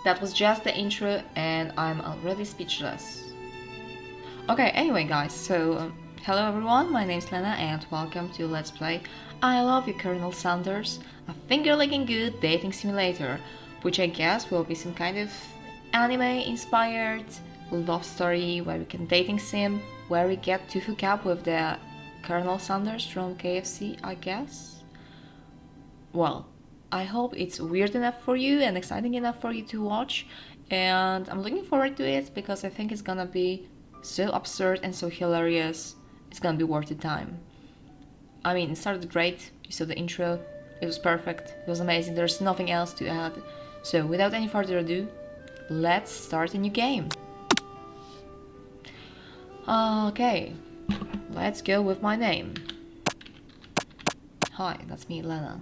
That was just the intro and I'm already speechless. Okay, anyway guys, so hello everyone, my name's Lena and welcome to Let's Play I Love You Colonel Sanders, a finger-licking good dating simulator, which I guess will be some kind of anime-inspired love story where we can dating sim, where we get to hook up with the Colonel Sanders from KFC, I guess. Well, I hope it's weird enough for you and exciting enough for you to watch, and I'm looking forward to it because I think it's gonna be so absurd and so hilarious. It's gonna be worth the time. I mean, it started great, you saw the intro, it was perfect, it was amazing, there's nothing else to add. So without any further ado, let's start a new game. Okay, let's go with my name. Hi, that's me, Lena.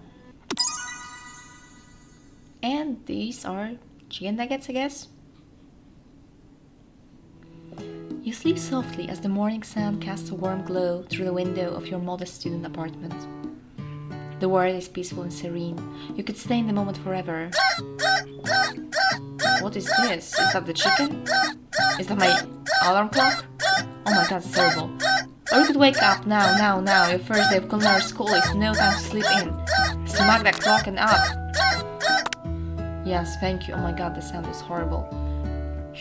And these are chicken nuggets, I guess? You sleep softly as the morning sun casts a warm glow through the window of your modest student apartment. The world is peaceful and serene. You could stay in the moment forever. What is this? Is that the chicken? Is that my alarm clock? Oh my god, it's terrible. Or you could wake up now. Your first day of culinary school is no time to sleep in. Smack that clock and up. Yes, thank you. Oh my god, the sound is horrible.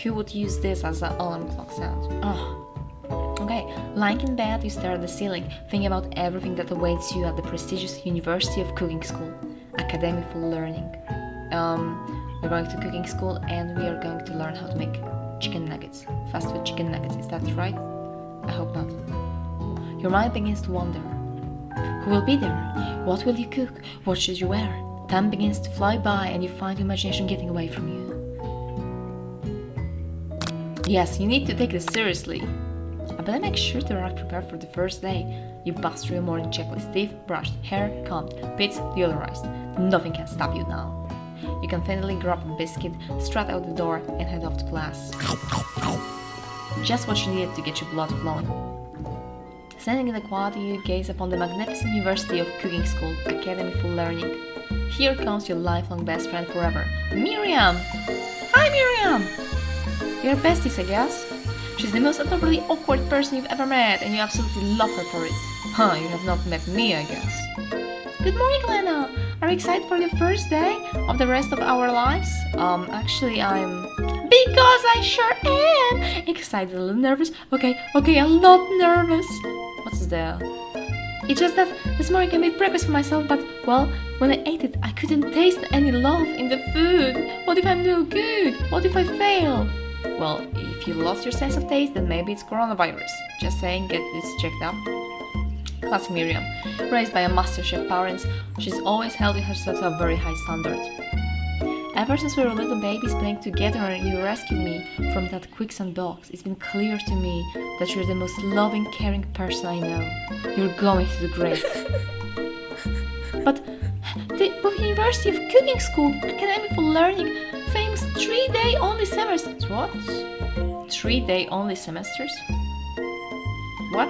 Who would use this as an alarm clock sound? Oh. Okay, lying in bed, you stare at the ceiling, thinking about everything that awaits you at the prestigious University of Cooking School. Academy for learning. We're going to cooking school and we are going to learn how to make chicken nuggets. Fast food chicken nuggets, is that right? I hope not. Your mind begins to wander. Who will be there? What will you cook? What should you wear? Time begins to fly by and you find your imagination getting away from you. Yes, you need to take this seriously. I better make sure to arrive prepared for the first day. You bust through your morning checklist. Teeth brushed, hair combed, bits deodorized. Nothing can stop you now. You confidently grab a biscuit, strut out the door, and head off to class. Just what you needed to get your blood flowing. Standing in the quad, you gaze upon the magnificent University of Cooking School, Academy for Learning. Here comes your lifelong best friend forever, Miriam! Hi, Miriam! You're besties, I guess? She's the most utterly awkward person you've ever met, and you absolutely love her for it. Huh, you have not met me, I guess. Good morning, Lena! Are you excited for the first day of the rest of our lives? Actually, I'm... Because I sure am! Excited, a little nervous. Okay, I'm not nervous. What's the... It's just that this morning I made breakfast for myself, but, well, when I ate it, I couldn't taste any love in the food. What if I'm no good? What if I fail? Well, if you lost your sense of taste, then maybe it's coronavirus. Just saying, get this checked up. Classic Miriam. Raised by a master chef parents, she's always held herself to a very high standard. Ever since we were little babies playing together and you rescued me from that quicksand box, it's been clear to me that you're the most loving, caring person I know. You're going to do great. But with University of Cooking School, Academy for Learning, famous 3-day only semesters. What? 3-day only semesters? What?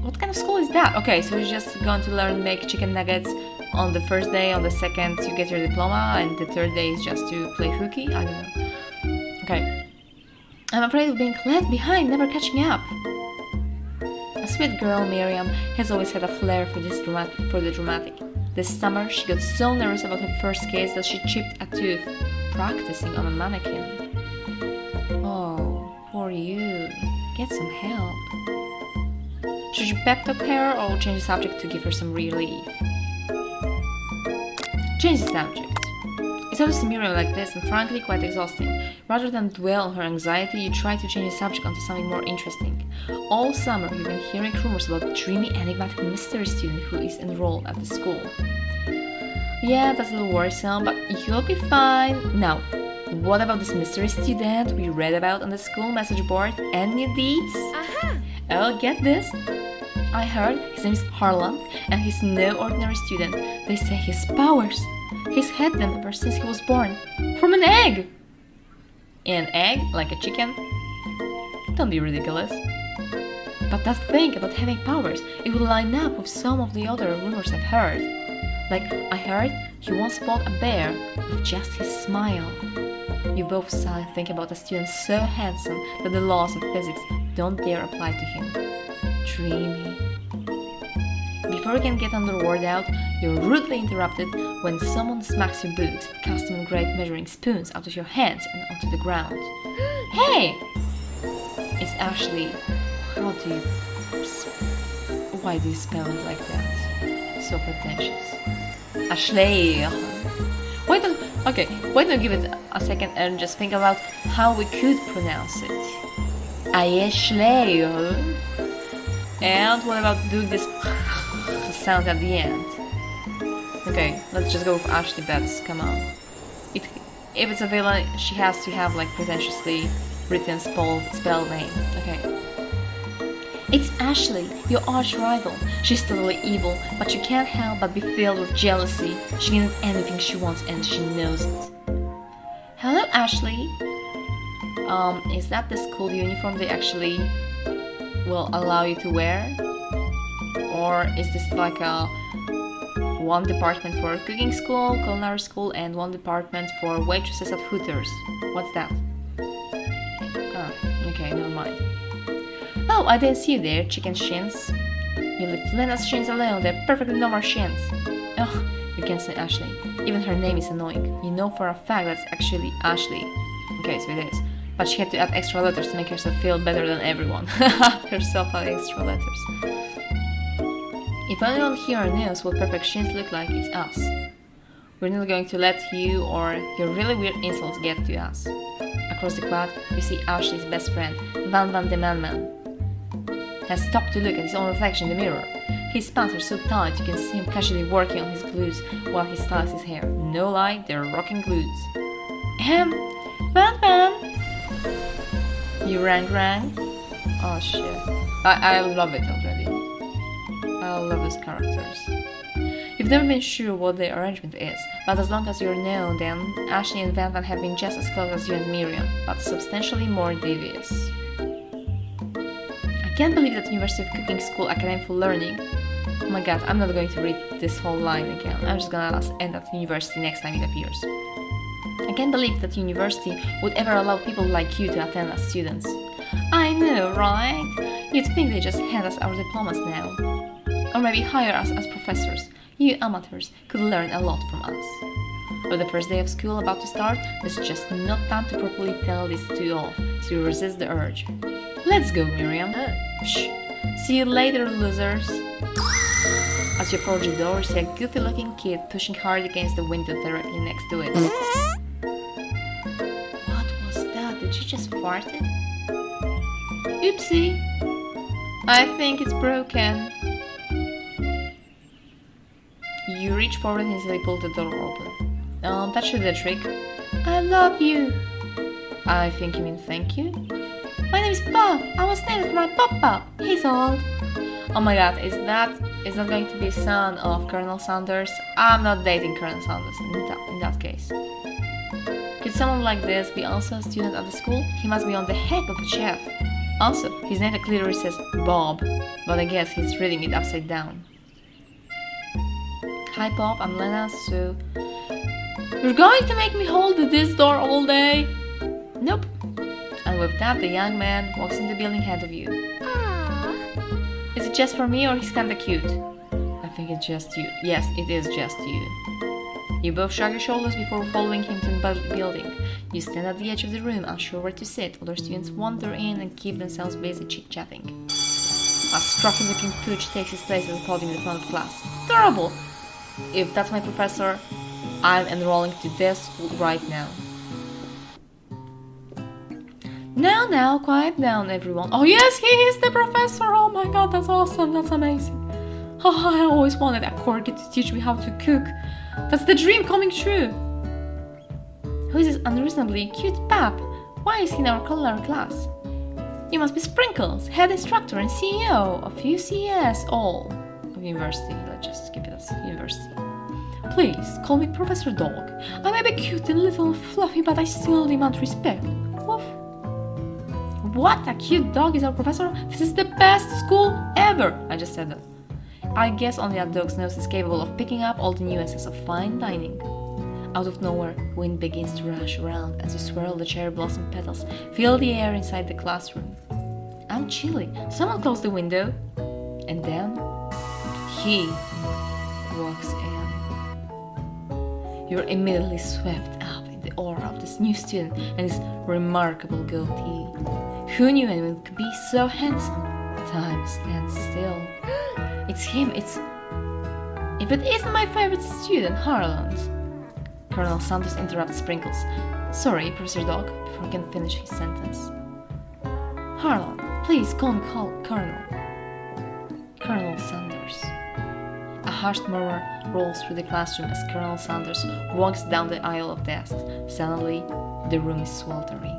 What kind of school is that? Okay, so you're just going to learn make chicken nuggets on the first day, on the second you get your diploma, and the third day is just to play hooky? I don't know. Okay. I'm afraid of being left behind, never catching up. A sweet girl, Miriam, has always had a flair for the dramatic. This summer, she got so nervous about her first kiss that she chipped a tooth, practicing on a mannequin. Oh, poor you. Get some help. Should you pep talk her or change the subject to give her some relief? Change the subject. It's always to Miriam like this and frankly quite exhausting. Rather than dwell on her anxiety, you try to change the subject onto something more interesting. All summer you've been hearing rumors about the dreamy, enigmatic mystery student who is enrolled at the school. Yeah, that's a little worrisome, but you'll be fine. Now, what about this mystery student we read about on the school message board? Any deeds? Aha! Oh, get this! I heard his name is Harlan, and he's no ordinary student. They say he has powers. He's had them ever since he was born. From an egg! An egg? Like a chicken? Don't be ridiculous. But that thing about having powers, it will line up with some of the other rumors I've heard. Like, I heard he once fought a bear with just his smile. You both sigh, think about a student so handsome that the laws of physics don't dare apply to him. Dreamy. Before you can get another word out, you're rudely interrupted when someone smacks your boots, custom-engraved measuring spoons out of your hands and onto the ground. Hey! It's Ashley. How do you... Why do you spell it like that? So pretentious. Ashley. Why don't give it a second and just think about how we could pronounce it. Ashley. And what about doing this sound at the end? Okay, let's just go with Ashley Betts, come on. If it's a villain, she has to have like pretentiously written spell name. Okay. It's Ashley, your arch rival. She's totally evil, but you can't help but be filled with jealousy. She can do anything she wants and she knows it. Hello, Ashley. Is that the school uniform they actually will allow you to wear? Or is this like a one department for cooking school, culinary school, and one department for waitresses at Hooters? What's that? Ah, okay, never mind. Oh, I didn't see you there, chicken shins. You leave Lena's shins alone, they're perfectly normal shins. Ugh, you can't say Ashley. Even her name is annoying. You know for a fact that's actually Ashley. Okay, so it is. But she had to add extra letters to make herself feel better than everyone. Herself add extra letters. If anyone here knows what perfect shins look like, it's us. We're not going to let you or your really weird insults get to us. Across the quad, you see Ashley's best friend, Van de Man. Has stopped to look at his own reflection in the mirror. His pants are so tight you can see him casually working on his glues while he styles his hair. No lie, they're rocking glues. Van! You rang? Oh shit. I love it already. I love those characters. You've never been sure what the arrangement is, but as long as you're known, then Ashley and Van have been just as close as you and Miriam, but substantially more devious. I can't believe that University of Cooking School Academy for Learning. Oh my god, I'm not going to read this whole line again. I'm just gonna end at university next time it appears. I can't believe that university would ever allow people like you to attend as students. I know, right? You'd think they just hand us our diplomas now. Or maybe hire us as professors. You amateurs could learn a lot from us. But the first day of school about to start, there's just not time to properly tell these two off, so you resist the urge. Let's go, Miriam. Shh. See you later, losers. As you approach the door, you see a goofy-looking kid pushing hard against the window directly next to it. What was that? Did you just fart it? Oopsie. I think it's broken. You reach forward and easily pull the door open. That should be the trick. I love you. I think you mean thank you? My name is Bob. I was named after my papa. He's old. Oh my god, is that going to be son of Colonel Sanders? I'm not dating Colonel Sanders in that case. Could someone like this be also a student at the school? He must be on the heck of a chef. Also, his name clearly says Bob, but I guess he's reading it upside down. Hi Bob, I'm Lena, so... You're going to make me hold this door all day? Nope. And with that, the young man walks in the building ahead of you. Aww. Is it just for me or he's kinda cute? I think it's just you. Yes, it is just you. You both shrug your shoulders before following him to the building. You stand at the edge of the room, unsure where to sit. Other students wander in and keep themselves busy chit-chatting. A scruffy-looking pooch takes his place at the podium in the front of class. Terrible! If that's my professor, I'm enrolling to this school right now. Now, quiet down, everyone. Oh yes, he is the professor! Oh my god, that's awesome, that's amazing. Oh, I always wanted a corgi to teach me how to cook. That's the dream coming true. Who is this unreasonably cute pap? Why is he in our culinary class? You must be Sprinkles, head instructor and CEO of UCS all of university. Let's just keep it as university. Please, call me Professor Dog. I may be cute and little fluffy, but I still demand respect. Woof. What? A cute dog is our professor? This is the best school ever! I just said that. I guess only a dog's nose is capable of picking up all the nuances of fine dining. Out of nowhere, wind begins to rush around as you swirl the cherry blossom petals, fill the air inside the classroom. I'm chilly. Someone close the window. And then he walks in. You're immediately swept up in the aura of this new student and his remarkable goatee. Who knew anyone could be so handsome? Time stands still. It's him, If it isn't my favorite student, Harland. Colonel Sanders interrupts Sprinkles. Sorry, Professor Dog, before he can finish his sentence. Harland, please call me Colonel. Colonel Sanders. A hushed murmur rolls through the classroom as Colonel Sanders walks down the aisle of desks. Suddenly, the room is sweltering.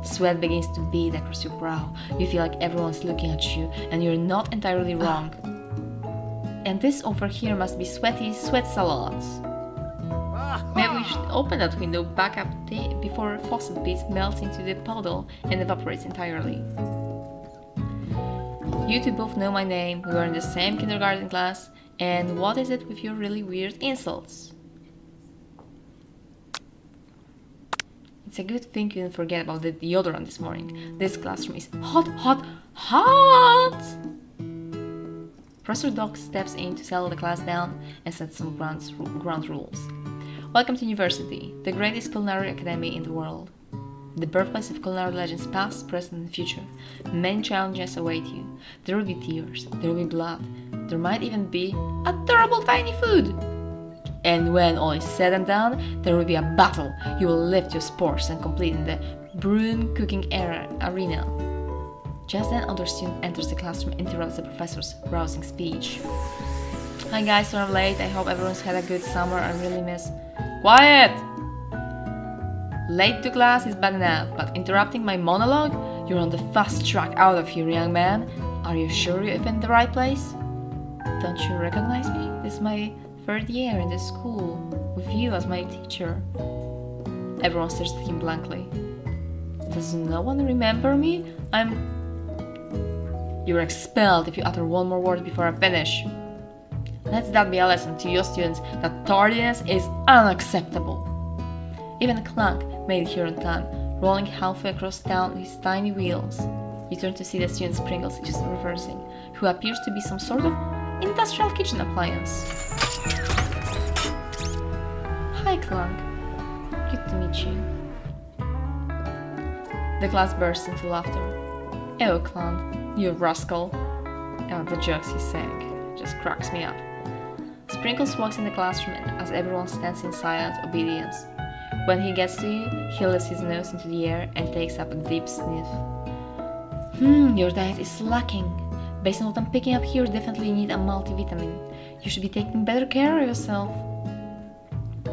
Sweat begins to bead across your brow. You feel like everyone's looking at you, and you're not entirely wrong. And this over here must be sweaty sweat salads. Maybe we should open that window back up before faucet beads melts into the puddle and evaporates entirely. You two both know my name, we were in the same kindergarten class, and what is it with your really weird insults? It's a good thing you didn't forget about the deodorant this morning. This classroom is hot, hot, hot! Professor Dog steps in to settle the class down and set some ground rules. Welcome to university, the greatest culinary academy in the world. The birthplace of culinary legends past, present, and future. Many challenges await you. There will be tears, there will be blood, there might even be a terrible tiny food. And when all is said and done, there will be a battle. You will lift your spores and complete in the broom cooking arena. Just then, another student enters the classroom and interrupts the professor's rousing speech. Hi guys, sorry I'm late. I hope everyone's had a good summer. I really miss... Quiet! Late to class is bad enough, but interrupting my monologue? You're on the fast track out of here, young man. Are you sure you're in the right place? Don't you recognize me? This is my third year in this school, with you as my teacher. Everyone stares at him blankly. Does no one remember me? You're expelled if you utter one more word before I finish. Let that be a lesson to your students that tardiness is unacceptable. Even Clank made it here on time, rolling halfway across town with his tiny wheels. You turn to see the student Sprinkles just reversing, who appears to be some sort of industrial kitchen appliance. Hi, Clank. Good to meet you. The class bursts into laughter. Oh, Clank, you rascal. Oh, the jokes he's saying just cracks me up. Sprinkles walks in the classroom as everyone stands in silent obedience. When he gets to you, he lifts his nose into the air and takes up a deep sniff. Your diet is lacking. Based on what I'm picking up here, you definitely need a multivitamin. You should be taking better care of yourself.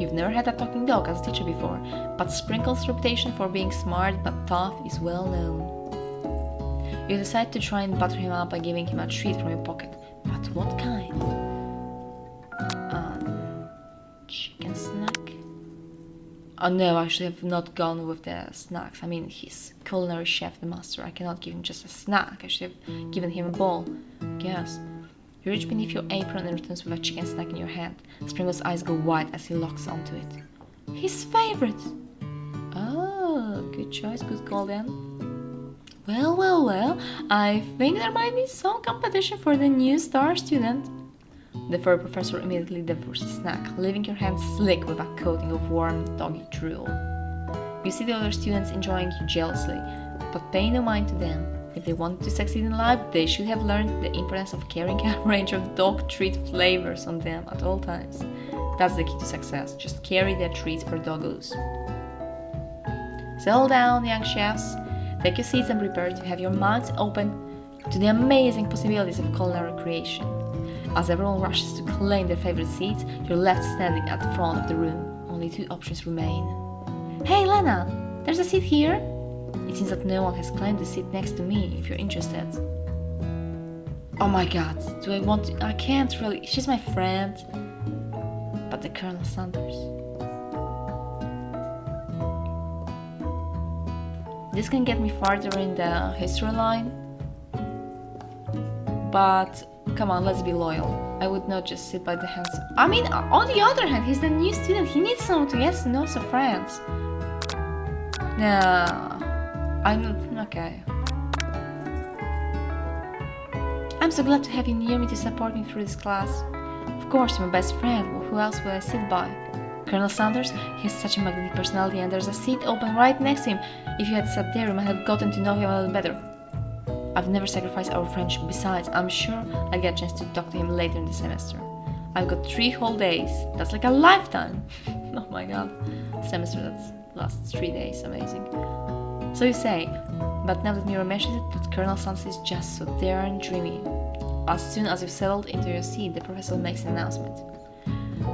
You've never had a talking dog as a teacher before, but Sprinkles' reputation for being smart but tough is well known. You decide to try and butter him up by giving him a treat from your pocket. But what kind? Chicken snack? Oh no, I should have not gone with the snacks. I mean, he's culinary chef, the master. I cannot give him just a snack. I should have given him a bowl. Guess. You reach beneath your apron and returns with a chicken snack in your hand. Sprinkle's eyes go wide as he locks onto it. His favorite! Oh, good choice, good call then. Well, I think there might be some competition for the new star student. The furry professor immediately devours the snack, leaving your hands slick with a coating of warm doggy drool. You see the other students enjoying you jealously, but pay no mind to them. If they wanted to succeed in life, they should have learned the importance of carrying a range of dog treat flavors on them at all times. That's the key to success, just carry their treats for doggos. Settle down, young chefs. Take your seats and prepare to have your mouths open to the amazing possibilities of culinary creation. As everyone rushes to claim their favorite seats, you're left standing at the front of the room. Only two options remain. Hey, Lena! There's a seat here! It seems that no one has claimed the seat next to me, if you're interested. Oh my god, do I want to? I can't really. She's my friend. But the Colonel Sanders. This can get me farther in the history line. But come on, let's be loyal. I would not just sit by the hands. I mean, on the other hand, he's the new student. He needs someone to get to know some friends. Nah, I'm not okay. I'm so glad to have you near me to support me through this class. Of course, you're my best friend. Well, who else will I sit by? Colonel Sanders, he has such a magnetic personality and there's a seat open right next to him. If you had sat there, you might have gotten to know him a little better. I've never sacrificed our friendship. Besides, I'm sure I'll get a chance to talk to him later in the semester. I've got 3 whole days. That's like a lifetime. Oh my god. Semester that lasts 3 days. Amazing. So you say, but now that Mira mentions it, that Colonel Sanders is just so darn dreamy. As soon as you've settled into your seat, the professor makes an announcement.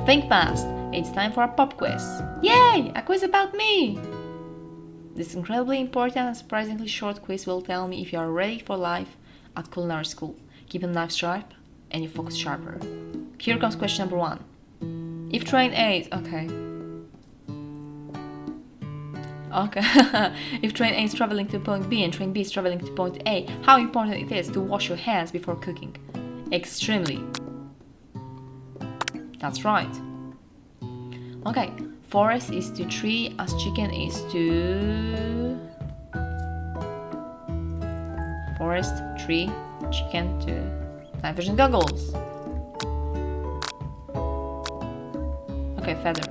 Think fast. It's time for a pop quiz. Yay! A quiz about me! This incredibly important and surprisingly short quiz will tell me if you are ready for life at culinary school. Keep your knife sharp and your focus sharper. Here comes question number 1. If train A is... Okay. If train A is traveling to point B and train B is traveling to point A, how important it is to wash your hands before cooking? Extremely. That's right. Okay. Forest is to tree as chicken is to... Forest, tree, chicken to... Night vision goggles. Okay, feather.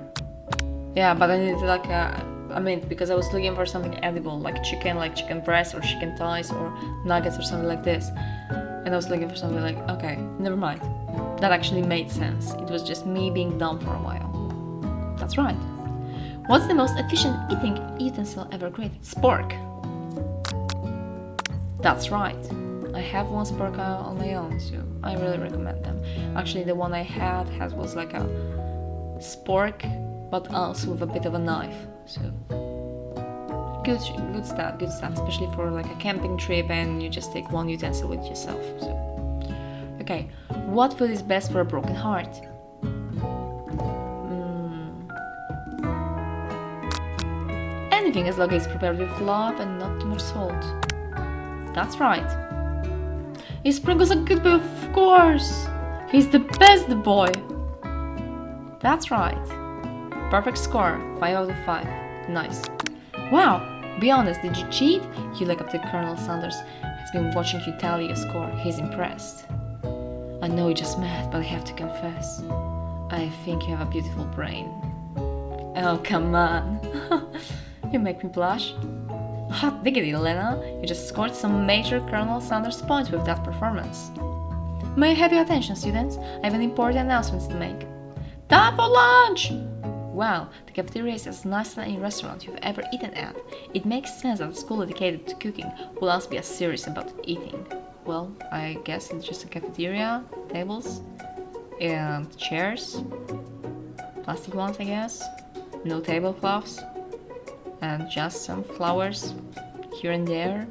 Yeah, but I need like I mean, because I was looking for something edible, like chicken breast or chicken thighs or nuggets or something like this. And I was looking for something like, okay, never mind. That actually made sense. It was just me being dumb for a while. That's right. What's the most efficient eating utensil ever created? Spork. That's right. I have one spork on my own, so I really recommend them. Actually, the one I had was like a spork, but also with a bit of a knife. So good stuff, especially for like a camping trip and you just take one utensil with yourself. So okay, what food is best for a broken heart? Anything as long as it's prepared with love and not too much salt. That's right. He sprinkles a good boy, of course. He's the best boy. That's right. Perfect score, 5 out of 5. Nice. Wow, be honest, did you cheat? You look up to Colonel Sanders. He's been watching you tally your score. He's impressed. I know you just met, but I have to confess. I think you have a beautiful brain. Oh, come on. You make me blush. Hot diggity, Lena. You just scored some major Colonel Sanders points with that performance. May I have your attention, students? I have an important announcement to make. Time for lunch! Wow, the cafeteria is as nice as any restaurant you've ever eaten at. It makes sense that a school dedicated to cooking will also be as serious about eating. Well, I guess it's just a cafeteria, tables, and chairs. Plastic ones, I guess. No tablecloths. And just some flowers here and there.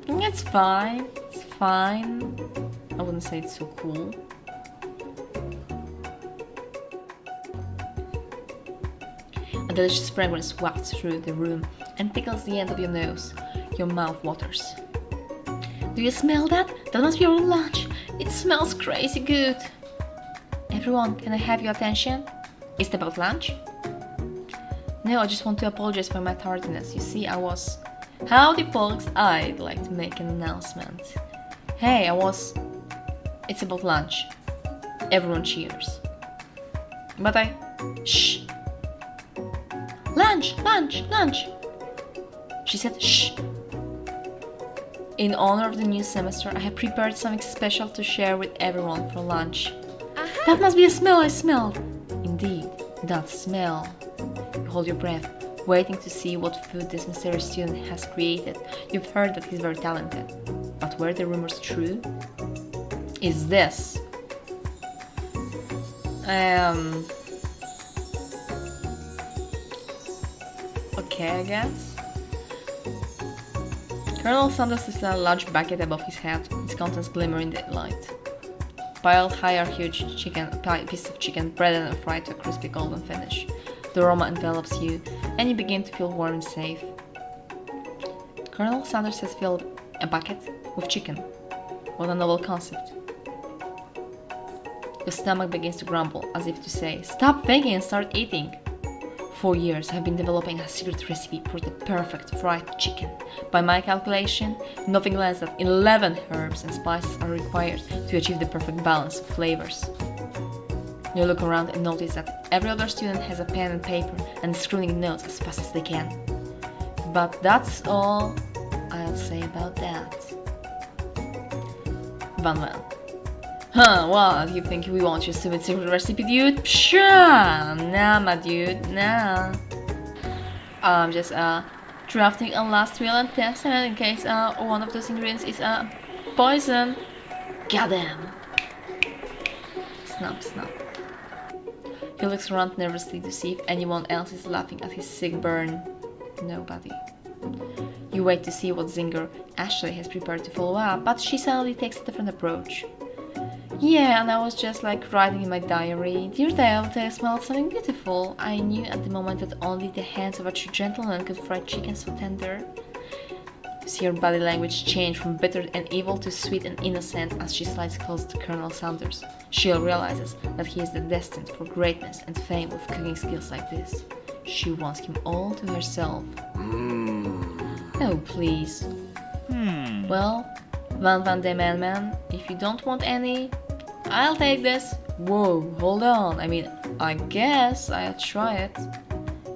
It's fine. It's fine. I wouldn't say it's so cool. A delicious fragrance wafts through the room and tickles the end of your nose. Your mouth waters. Do you smell that? That must be our lunch. It smells crazy good. Everyone, can I have your attention? Is it about lunch? No, I just want to apologize for my tardiness. You see, Howdy folks, I'd like to make an announcement. Hey, It's about lunch. Everyone cheers. But Shh! Lunch! Lunch! Lunch! She said, shh! In honor of the new semester, I have prepared something special to share with everyone for lunch. That must be a smell I smelled! Indeed, that smell. You hold your breath, waiting to see what food this mysterious student has created. You've heard that he's very talented. But were the rumors true? Is this? Okay, I guess. Colonel Sanders is in a large bucket above his head, its contents glimmer in the light. Piled high are huge pieces of chicken, breaded and fried to a crispy golden finish. The aroma envelops you, and you begin to feel warm and safe. Colonel Sanders has filled a bucket with chicken. What a novel concept. Your stomach begins to grumble, as if to say, "Stop thinking and start eating." For years, I've been developing a secret recipe for the perfect fried chicken. By my calculation, nothing less than 11 herbs and spices are required to achieve the perfect balance of flavors. You look around and notice that every other student has a pen and paper and is scribbling notes as fast as they can. But that's all I'll say about that. Van Van. Huh, what? You think we want your stupid secret recipe, dude? Pshaw! Nah, my dude, nah. I'm just drafting a last will and testament in case one of those ingredients is poison. Goddamn! Snap, snap. He looks around nervously to see if anyone else is laughing at his sick burn. Nobody. You wait to see what Zinger Ashley has prepared to follow up, but she suddenly takes a different approach. Yeah, and I was just like writing in my diary. Dear Devil, I smelled something beautiful. I knew at the moment that only the hands of a true gentleman could fry chicken so tender. You see her body language change from bitter and evil to sweet and innocent as she slides closer to Colonel Sanders. She realizes that he is destined for greatness and fame with cooking skills like this. She wants him all to herself. Oh, please. Well, Van Van de Man, if you don't want any, I'll take this. Whoa, hold on. I mean, I guess I'll try it.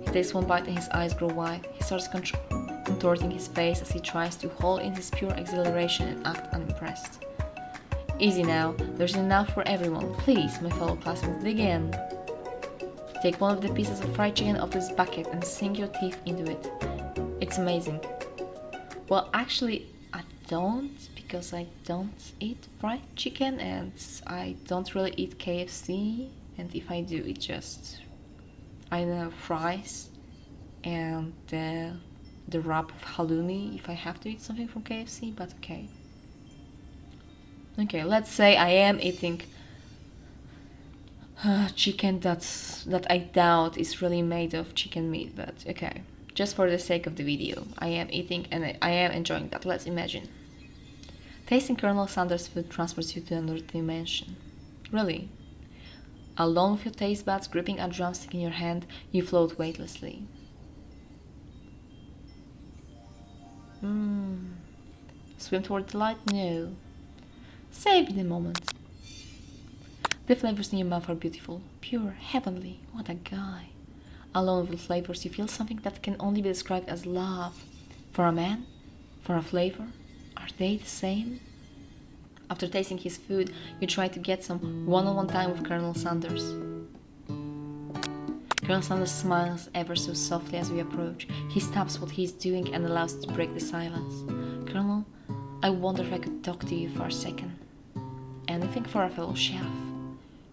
He takes one bite and his eyes grow wide. He starts contorting his face as he tries to hold in his pure exhilaration and act unimpressed. Easy now, there's enough for everyone. Please, my fellow classmates, dig in. Take one of the pieces of fried chicken off this bucket and sink your teeth into it. It's amazing. Well, actually, I don't, because I don't eat fried chicken and I don't really eat KFC, and if I do, it just, I don't know, fries and the wrap of halloumi if I have to eat something from KFC, but okay. Okay, let's say I am eating chicken that I doubt is really made of chicken meat, but okay. Just for the sake of the video, I am eating and I am enjoying that. Let's imagine. Tasting Colonel Sanders' food transports you to another dimension. Really. Alone with your taste buds gripping a drumstick in your hand, you float weightlessly. Swim toward the light? No. Save the moment. The flavors in your mouth are beautiful, pure, heavenly. What a guy. Alone with the flavors, you feel something that can only be described as love. For a man? For a flavor? Are they the same? After tasting his food, you try to get some one-on-one time with Colonel Sanders. Colonel Sanders smiles ever so softly as we approach. He stops what he's doing and allows us to break the silence. Colonel, I wonder if I could talk to you for a second. Anything for a fellow chef.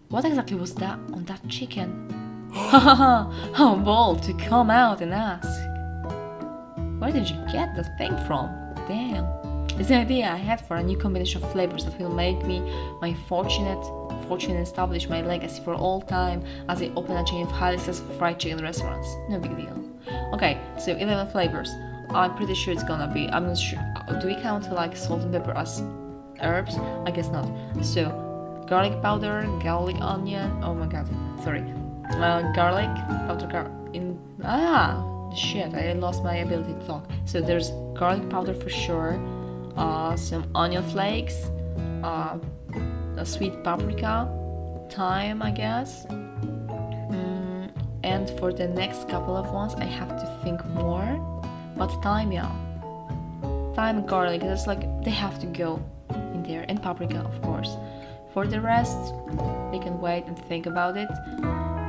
What exactly was that on that chicken? Ha ha ha! How bold to come out and ask! Where did you get that thing from? Damn! It's the idea I had for a new combination of flavors that will make me my fortune and establish my legacy for all time as I open a chain of highly successful fried chicken restaurants. No big deal. Okay, so 11 flavors. I'm pretty sure it's gonna be. I'm not sure. Do we count like salt and pepper as herbs? I guess not. So, garlic powder, garlic onion. Oh my god, sorry. Garlic powder. Shit! I lost my ability to talk. So there's garlic powder for sure. Some onion flakes. A sweet paprika. Thyme, I guess. And for the next couple of ones, I have to think more. But thyme, yeah. Thyme and garlic, that's like, they have to go in there. And paprika, of course. For the rest, they can wait and think about it.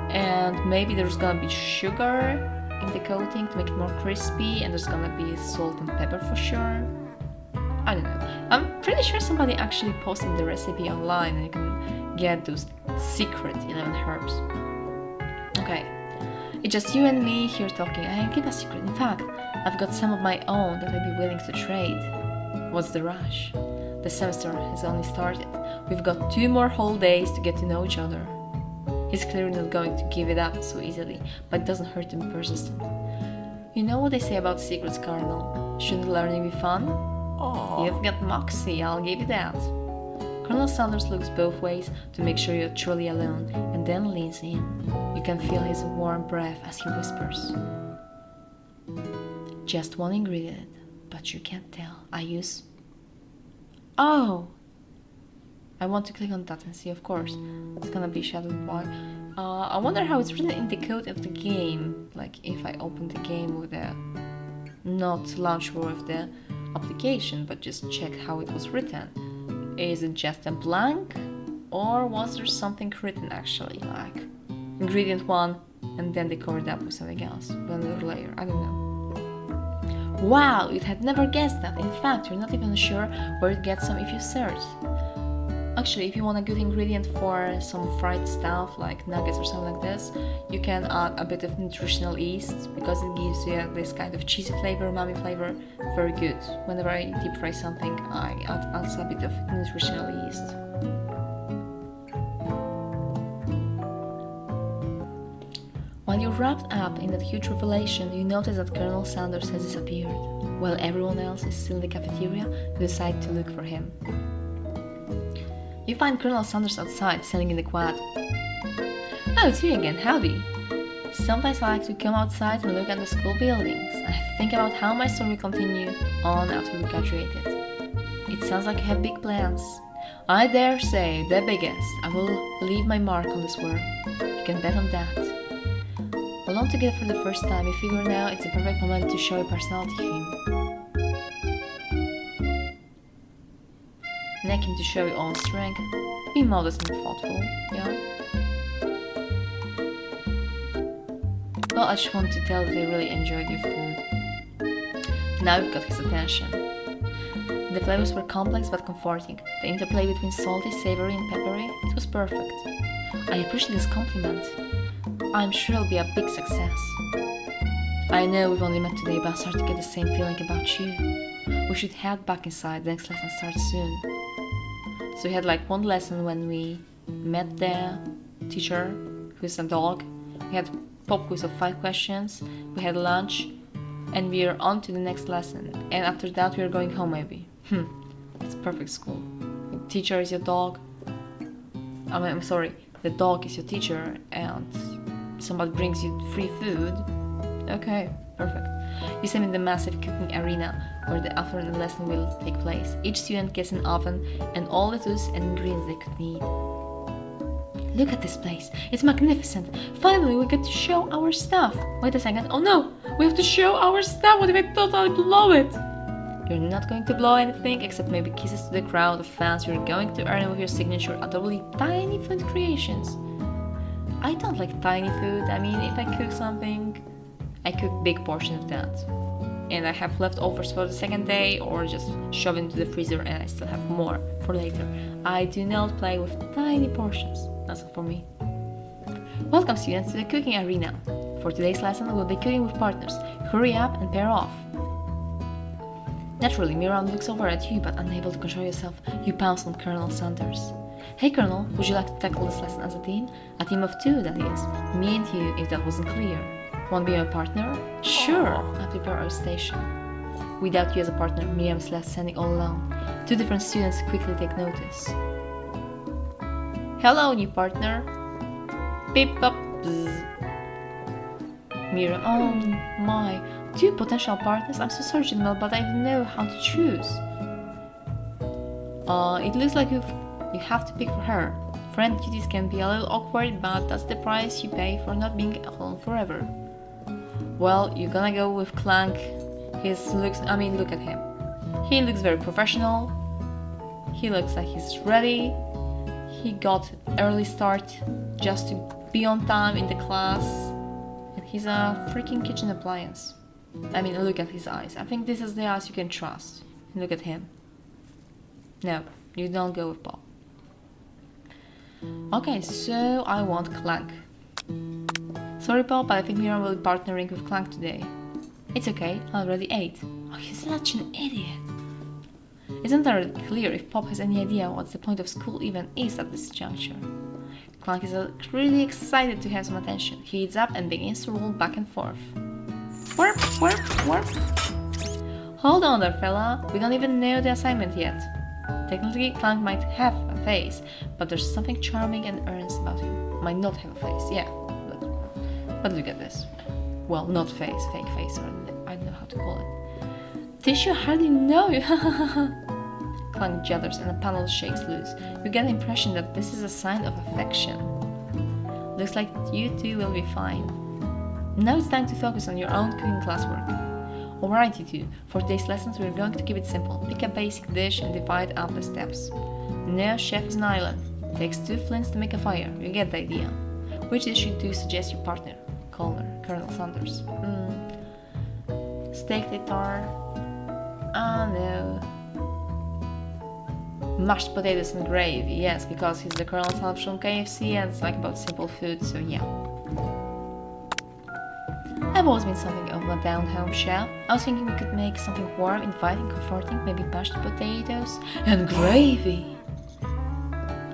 And maybe there's gonna be sugar in the coating to make it more crispy. And there's gonna be salt and pepper for sure. I don't know. I'm pretty sure somebody actually posted the recipe online and you can get those secret 11 herbs. Okay. It's just you and me here talking. I can keep a secret. In fact, I've got some of my own that I'd be willing to trade. What's the rush? The semester has only started. We've got 2 more whole days to get to know each other. He's clearly not going to give it up so easily, but it doesn't hurt to be persistent. You know what they say about secrets, Cardinal? Shouldn't learning be fun? You've got moxie, I'll give you that. Colonel Sanders looks both ways to make sure you're truly alone, and then leans in. You can feel his warm breath as he whispers. Just one ingredient, but you can't tell. I use... Oh! I want to click on that and see, of course. It's gonna be shadowed by... I wonder how it's written in the code of the game. Like, if I open the game with the... Not launch with the application, but just check how it was written. Is it just a blank? Or was there something written actually? Like, ingredient 1, and then they covered up with something else. Another layer, I don't know. Wow, you had never guessed that. In fact, you're not even sure where to get some if you search. Actually, if you want a good ingredient for some fried stuff like nuggets or something like this, you can add a bit of nutritional yeast because it gives you this kind of cheesy flavor, umami flavor. Very good. Whenever I deep fry something, I add also a bit of nutritional yeast. While you're wrapped up in that huge revelation, you notice that Colonel Sanders has disappeared. While everyone else is still in the cafeteria, you decide to look for him. You find Colonel Sanders outside, standing in the quad. Oh, it's you again, howdy. Sometimes I like to come outside and look at the school buildings. I think about how my story will continue on after we graduated. It sounds like you have big plans. I dare say, the biggest. I will leave my mark on this world. You can bet on that. Alone together for the first time, you figure now it's the perfect moment to show your personality to him. Necking to show your own strength. Be modest and thoughtful, yeah? Well, I just want to tell that I really enjoyed your food. Now you've got his attention. The flavors were complex but comforting. The interplay between salty, savory, and peppery, it was perfect. I appreciate this compliment. I'm sure it'll be a big success. I know we've only met today, but I start to get the same feeling about you. We should head back inside. The next lesson starts soon. So we had like one lesson when we met the teacher, who's a dog. We had pop quiz of 5 questions. We had lunch, and we are on to the next lesson. And after that, we are going home maybe. It's perfect school. The teacher is your dog. I'm sorry, the dog is your teacher, and somebody brings you free food. Okay, perfect. You stand in the massive cooking arena where the afternoon lesson will take place. Each student gets an oven and all the tools and ingredients they could need. Look at this place. It's magnificent. Finally, we get to show our stuff. Wait a second. Oh no! We have to show our stuff. What if I totally blow it? You're not going to blow anything except maybe kisses to the crowd of fans you're going to earn with your signature adorably tiny food creations. I don't like tiny food. I mean, if I cook something, I cook big portion of that. And I have leftovers for the second day, or just shove into the freezer and I still have more for later. I do not play with tiny portions. That's all for me. Welcome students to the cooking arena. For today's lesson, we'll be cooking with partners. Hurry up and pair off. Naturally, Miran looks over at you, but unable to control yourself, you pounce on Colonel Sanders. Hey Colonel, would you like to tackle this lesson as a team? A team of 2, that is. Me and you, if that wasn't clear. Want to be my partner? Sure, I'll prepare our station. Without you as a partner, Miriam is left standing all alone. 2 different students quickly take notice. Hello, new partner. Beep up. Miriam, oh my. 2 potential partners? I'm so sorry, General, but I don't know how to choose. It looks like you have to pick for her. Friend duties can be a little awkward, but that's the price you pay for not being alone forever. Well, you're gonna go with Clank. Look at him. He looks very professional. He looks like he's ready. He got early start just to be on time in the class. And he's a freaking kitchen appliance. I mean, look at his eyes. I think this is the eyes you can trust. Look at him. No, you don't go with Bob. Okay, so I want Clank. Sorry, Bob, but I think Miriam will be partnering with Clank today. It's okay, I already ate. Oh, he's such an idiot. It's not really clear if Pop has any idea what the point of school even is at this juncture. Clank is really excited to have some attention. He eats up and begins to roll back and forth. Warp, warp, warp. Hold on there, fella. We don't even know the assignment yet. Technically, Clank might have a face, but there's something charming and earnest about him. Might not have a face, yeah, but look at this. Well, not face, fake face, or I don't know how to call it. Tissue hardly know you. Clank judders and a panel shakes loose. You get the impression that this is a sign of affection. Looks like you two will be fine. Now it's time to focus on your own cooking classwork. Alright, you two, for today's lessons we're going to keep it simple. Pick a basic dish and divide up the steps. No chef is an island. Takes 2 flints to make a fire. You get the idea. Which dish do you suggest your partner? Colonel Sanders. Steak tartare. Ah no. Mashed potatoes and gravy. Yes, because he's the Colonel Sanders from KFC and it's like about simple food, so yeah. I've always been something of a down-home chef. I was thinking we could make something warm, inviting, comforting, maybe mashed potatoes and gravy.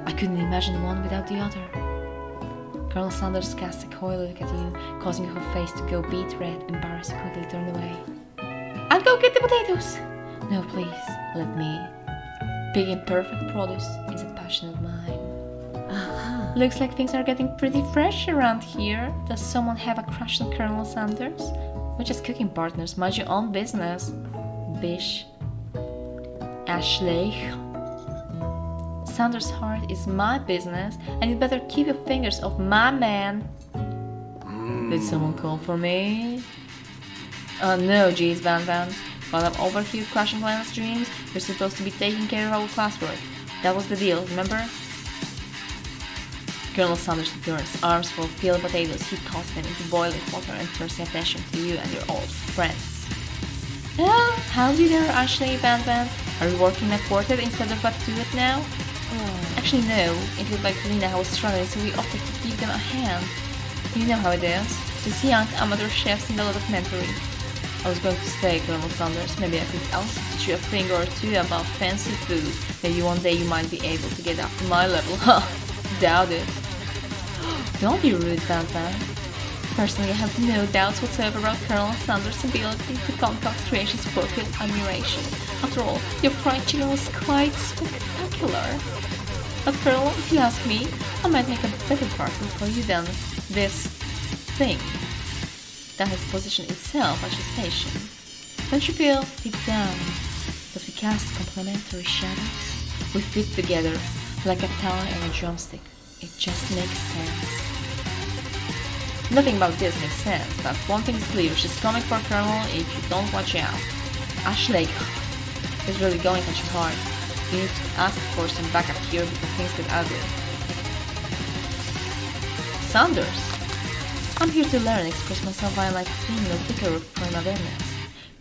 I couldn't imagine one without the other. Colonel Sanders casts a coy look at you, causing her face to go beet red, embarrassed, quickly turned away. I'll go get the potatoes! No, please, let me. Picking perfect produce is a passion of mine. Looks like things are getting pretty fresh around here. Does someone have a crush on Colonel Sanders? We're just cooking partners, mind your own business. Bish. Ashley. Sanders' heart is my business, and you better keep your fingers off my man. Did someone call for me? Oh no, geez, Van Van. While I'm over here crushing Lena's dreams, you're supposed to be taking care of our classwork. That was the deal, remember? Colonel Sanders turns, arms full of peeled potatoes. He tosses them into boiling water and turns your attention to you and your old friends. Oh, howdy there, Ashley, Van Van. Are you working a quartet instead of a duet now? Actually, no. It looked like Lena was struggling, so we opted to give them a hand. You know how it is. These young amateur chefs need a lot of mentoring. I was going to say, Colonel Sanders, maybe I could also teach you a thing or two about fancy food. Maybe one day you might be able to get up to my level. Ha! Doubt it. Don't be rude, Van Van. Personally, I have no doubts whatsoever about Colonel Sanders' ability to concoct creations worthy of admiration. After all, your fried chicken was quite spectacular. But Colonel, if you ask me, I might make a better partner for you than this thing. That has positioned itself as a station. Don't you feel, deep down, that we cast complementary shadows? We fit together like a talon and a drumstick. It just makes sense. Nothing about this makes sense, but one thing is clear, she's coming for Colonel if you don't watch out. Ashley is really going at you hard. You need to ask for some backup here because things get ugly. Sanders! I'm here to learn and express myself via my female vicar of prime awareness.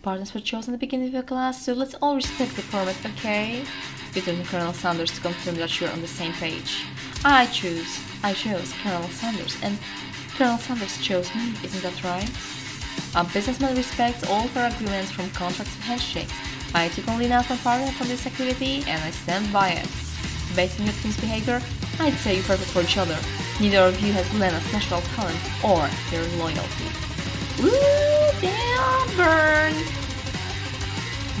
Partners were chosen at the beginning of the class, so let's all respect the format, okay? You turn to Colonel Sanders to confirm that you're on the same page. I chose Colonel Sanders, and Colonel Sanders chose me, isn't that right? A businessman respects all her agreements from contracts to handshakes. I took only enough of partner from this activity, and I stand by it. Based on your team's behavior, I'd say you're perfect for each other. Neither of you has Lena's natural talent or their loyalty. Ooh, damn, burn!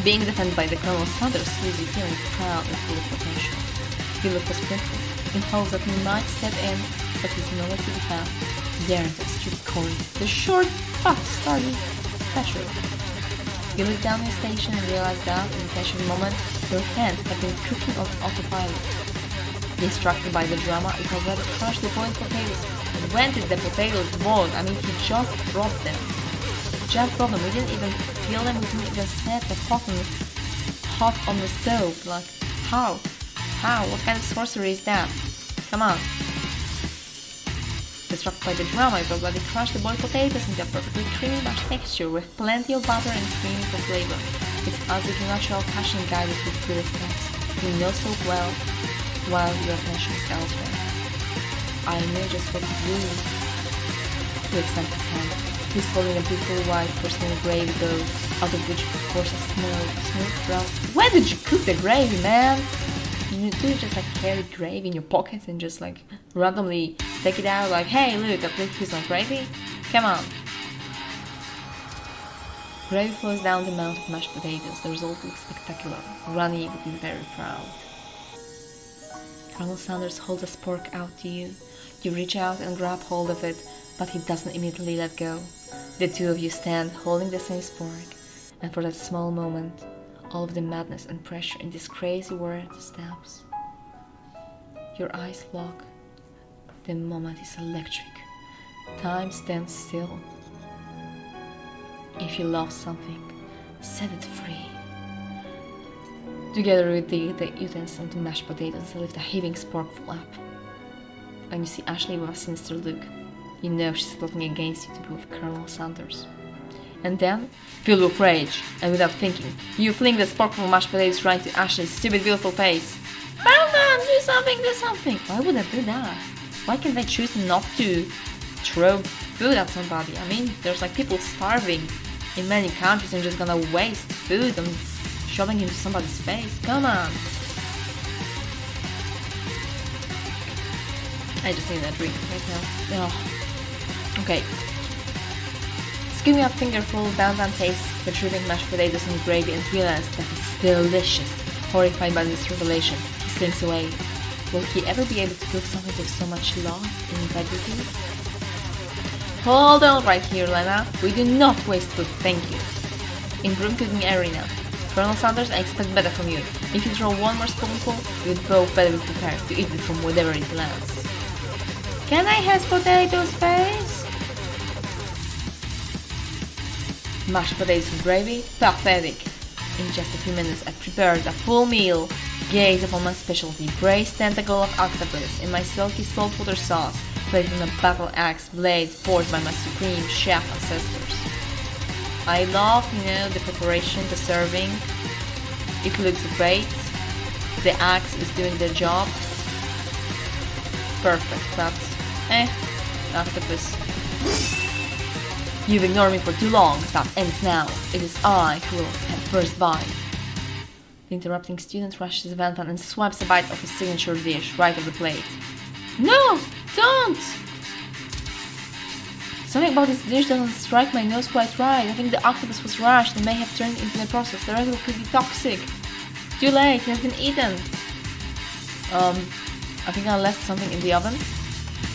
Being defended by the Colonel Sanders leaves you feeling proud and full of potential. You look for Sprinkle, in hopes that he might step in, but he's nowhere to be found. Daring to street Corey, the short, fast-starting veteran. You look down the station and realize that, in the tension moment, your hands have been cooking on autopilot. Distracted by the drama, you have already crushed the boiled potatoes. And when did the potatoes boil? I mean, he just dropped them. Just dropped them. We didn't even peel them. We didn't even set the pot hot on the stove. Like, how? How? What kind of sorcery is that? Come on. Distracted by the drama, you have already crushed the boiled potatoes into a perfectly creamy mashed texture with plenty of butter and creamy for flavor. It's as if your natural passion guided you through the steps. You know so well while your attention is elsewhere. I know just what to do. To extend his hand, he's holding a beautiful white porcelain gravy bowl, out of which pours a smooth brown. When did you cook the gravy, man? You do just like carry gravy in your pockets and just like randomly take it out like, hey look, I put piece of gravy? Come on. Gravy flows down the mount of mashed potatoes. The result looks spectacular. Runny would be very proud. Colonel Sanders holds a spork out to you. You reach out and grab hold of it, but he doesn't immediately let go. The two of you stand holding the same spork, and for that small moment, all of the madness and pressure in this crazy world stops. Your eyes lock. The moment is electric. Time stands still. If you love something, set it free. Together with the utensil to mash potatoes, lift a heaving sporkful up. And you see Ashley with a sinister look. You know she's plotting against you to be with Colonel Sanders. And then, filled with rage, and without thinking, you fling the sporkful of mashed potatoes right into Ashley's stupid, beautiful face. Batman, do something, do something! Why would I do that? Why can't I choose not to throw food at somebody? I mean, there's like people starving in many countries and just gonna waste food and shoving into somebody's face. Come on! I just need a drink right now. Oh. Okay. Scooping up fingerful, Van tastes the dripping mashed potatoes and gravy and realizes that it's delicious. Horrified by this revelation, he slinks away. Will he ever be able to cook something with so much love and integrity? Hold on right here, Lena. We do not waste food, thank you. In room cooking arena. Colonel Sanders, I expect better from you. If you throw one more spoonful, you would both better be prepared to eat it from whatever it lands. Can I have potatoes, please? Mashed potatoes and gravy? Pathetic. In just a few minutes, I prepared a full meal. Gaze upon my specialty, braised tentacle of octopus in my silky saltwater sauce, placed on a battle axe blade forged by my supreme chef ancestors. I love, the preparation, the serving. It looks great. The axe is doing their job. Perfect, but octopus. You've ignored me for too long. That ends now. It is I who will have first bite. The interrupting student rushes to Van and swipes a bite of his signature dish right off the plate. No! Don't! Something about this dish doesn't strike my nose quite right. I think the octopus was rushed and may have turned into the process. The rest could be toxic. Too late, it has been eaten. I think I left something in the oven.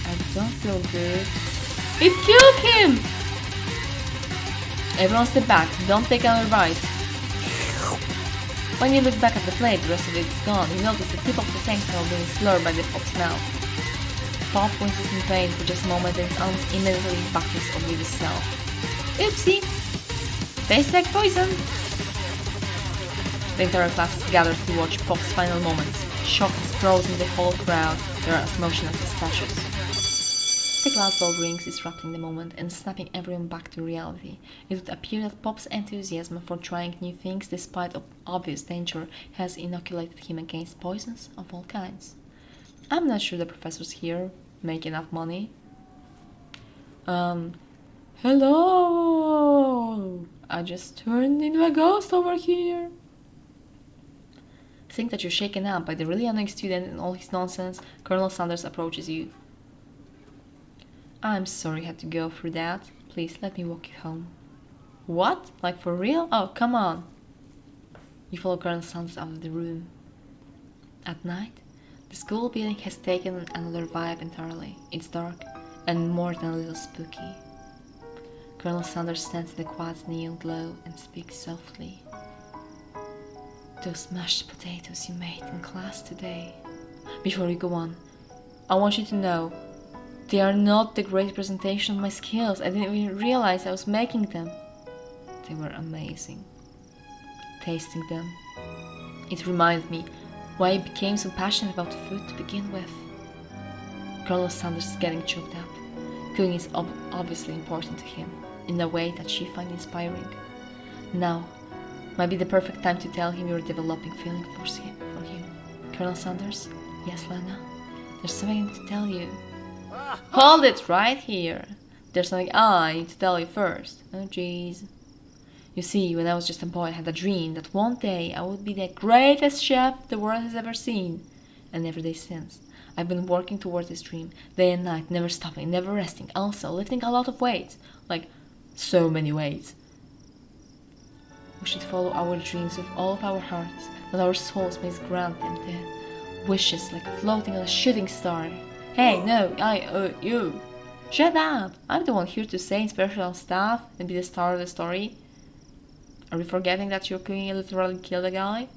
I don't feel good. It killed him! Everyone step back, don't take another bite. When you look back at the plate, the rest of it is gone. You notice the tip of the tentacle being slurred by the pop's mouth. Pop winces in pain for just a moment and is almost immediately back to his oblivious self. Oopsie! Tastes like poison! The entire class gathers to watch Pop's final moments. Shock is frozen the whole crowd. They are as motionless as statues. The glass bell rings, disrupting the moment and snapping everyone back to reality. It would appear that Pop's enthusiasm for trying new things, despite of obvious danger, has inoculated him against poisons of all kinds. I'm not sure the professors here make enough money. Hello! I just turned into a ghost over here. Seeing that you're shaken up by the really annoying student and all his nonsense, Colonel Sanders approaches you. I'm sorry I had to go through that. Please let me walk you home. What? Like for real? Oh, come on. You follow Colonel Sanders out of the room. At night, the school building has taken another vibe entirely. It's dark and more than a little spooky. Colonel Sanders stands in the quiet neon glow and speaks softly. Those mashed potatoes you made in class today. Before you go on, I want you to know they are not the great presentation of my skills. I didn't even realize I was making them. They were amazing. Tasting them, it reminded me why I became so passionate about food to begin with. Colonel Sanders is getting choked up. Cooking is obviously important to him, in a way that she finds inspiring. Now might be the perfect time to tell him you're developing feelings for him. Colonel Sanders? Yes, Lena? There's something I need to tell you. Hold it right here. There's something I need to tell you first. Oh jeez. You see, when I was just a boy, I had a dream that one day I would be the greatest chef the world has ever seen. And every day since, I've been working towards this dream, day and night, never stopping, never resting, also lifting a lot of weights. Like, so many weights. We should follow our dreams with all of our hearts, that our souls may grant them the wishes like floating on a shooting star. Hey, no, you. Shut up! I'm the one here to say inspirational stuff and be the star of the story. Are you forgetting that your queen literally killed a guy?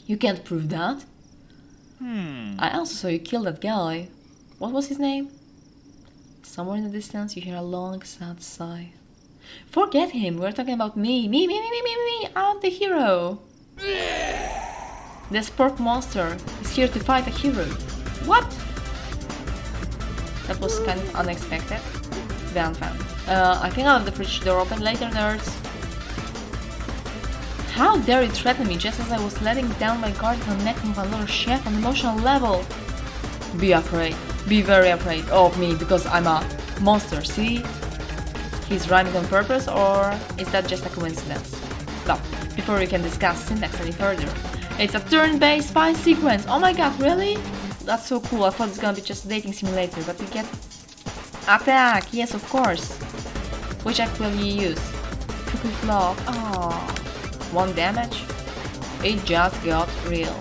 You can't prove that. I also saw you kill that guy. What was his name? Somewhere in the distance you hear a long, sad sigh. Forget him, we're talking about me. Me, I'm the hero. The spork monster is here to fight a hero. What? That was kind of unexpected. Then found. I think I'll have the fridge door open later, nerds. How dare you threaten me just as I was letting down my guard and connecting with another chef on an emotional level? Be afraid. Be very afraid of me because I'm a monster, see? He's rhyming on purpose, or is that just a coincidence? Stop, before we can discuss syntax any further. It's a turn-based spy sequence! Oh my god, really? That's so cool, I thought it's gonna be just a dating simulator, but we get... Attack! Yes, of course! Which act will you use? Cuckoo Flop. Aww. 1 damage? It just got real.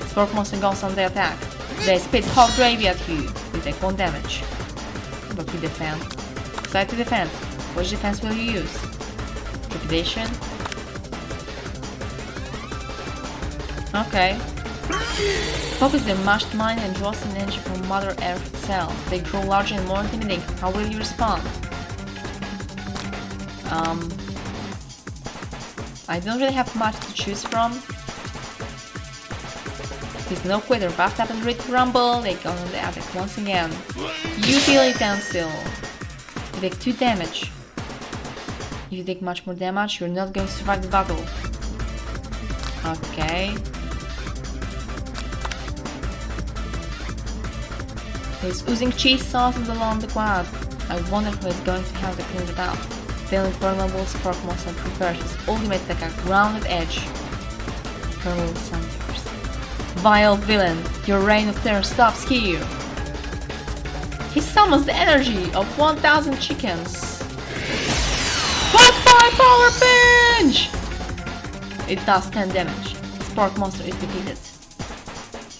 Spork monster goes on the attack. They spit hot gravy at you. You take 1 damage. But we defend. Decide to defend. Which defense will you use? Trepidation? Okay. Focus the mashed mind and draws an energy from Mother Earth itself. They grow larger and more intimidating. How will you respond? I don't really have much to choose from. He's no quitter, buffed up and ready to rumble. They go on the attack once again. Utensil. You take 2 damage. If you take much more damage, you're not going to survive the battle. Okay. He's oozing cheese sauce along the quad. I wonder who is going to have to clean it up. The infernal Spork monster prepares his ultimate attack at grounded edge. Colonel Sanders. Vile villain, your reign of terror stops here. He summons the energy of 1,000 chickens. Hot fire power pinch! It does 10 damage. Spork monster is defeated.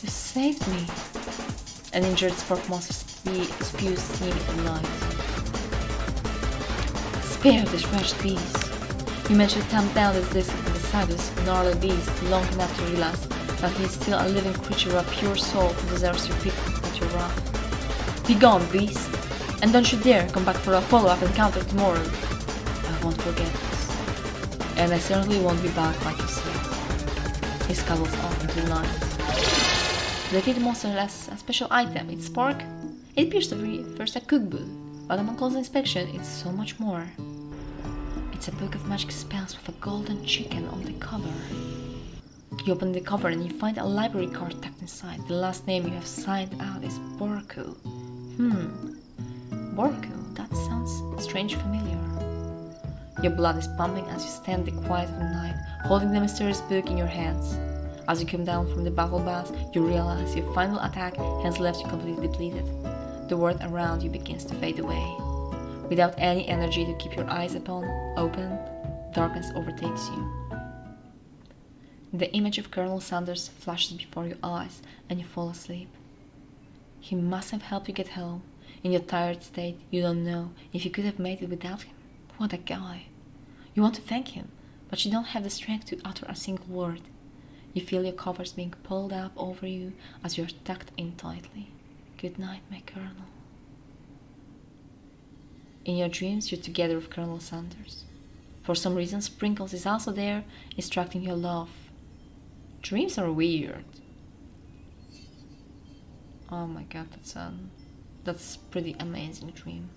You saved me. An injured Spork monster spews steam in light. Spare this wretched beast. You managed to tamp down this decidus gnarly beast long enough to realize that he is still a living creature with a pure soul who deserves your pity but your wrath. Be gone, beast! And don't you dare come back for a follow-up encounter tomorrow. I won't forget this. And I certainly won't be back like you said. He scuttles off into the night. The defeated monster has a special item. It's Spork. It appears to be first a cookbook, but upon close inspection, it's so much more. It's a book of magic spells with a golden chicken on the cover. You open the cover and you find a library card tucked inside. The last name you have signed out is Borku. Borku, that sounds strange familiar. Your blood is pumping as you stand in the quiet of the night, holding the mysterious book in your hands. As you come down from the battle bus, you realize your final attack has left you completely depleted. The world around you begins to fade away. Without any energy to keep your eyes open, darkness overtakes you. The image of Colonel Sanders flashes before your eyes and you fall asleep. He must have helped you get home. In your tired state, you don't know if you could have made it without him. What a guy. You want to thank him, but you don't have the strength to utter a single word. You feel your covers being pulled up over you as you are tucked in tightly. Good night, my Colonel. In your dreams, you're together with Colonel Sanders. For some reason, Sprinkles is also there, instructing your love. Dreams are weird. Oh my god, that's pretty amazing dream.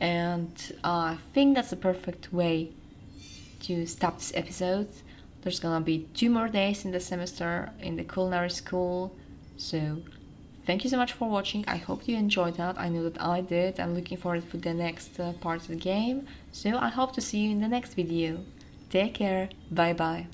And I think that's the perfect way to stop this episode. There's gonna be 2 more days in the semester in the culinary school, so thank you so much for watching. I hope you enjoyed that. I know that I did. I'm looking forward to the next part of the game, so I hope to see you in the next video. Take care. Bye bye.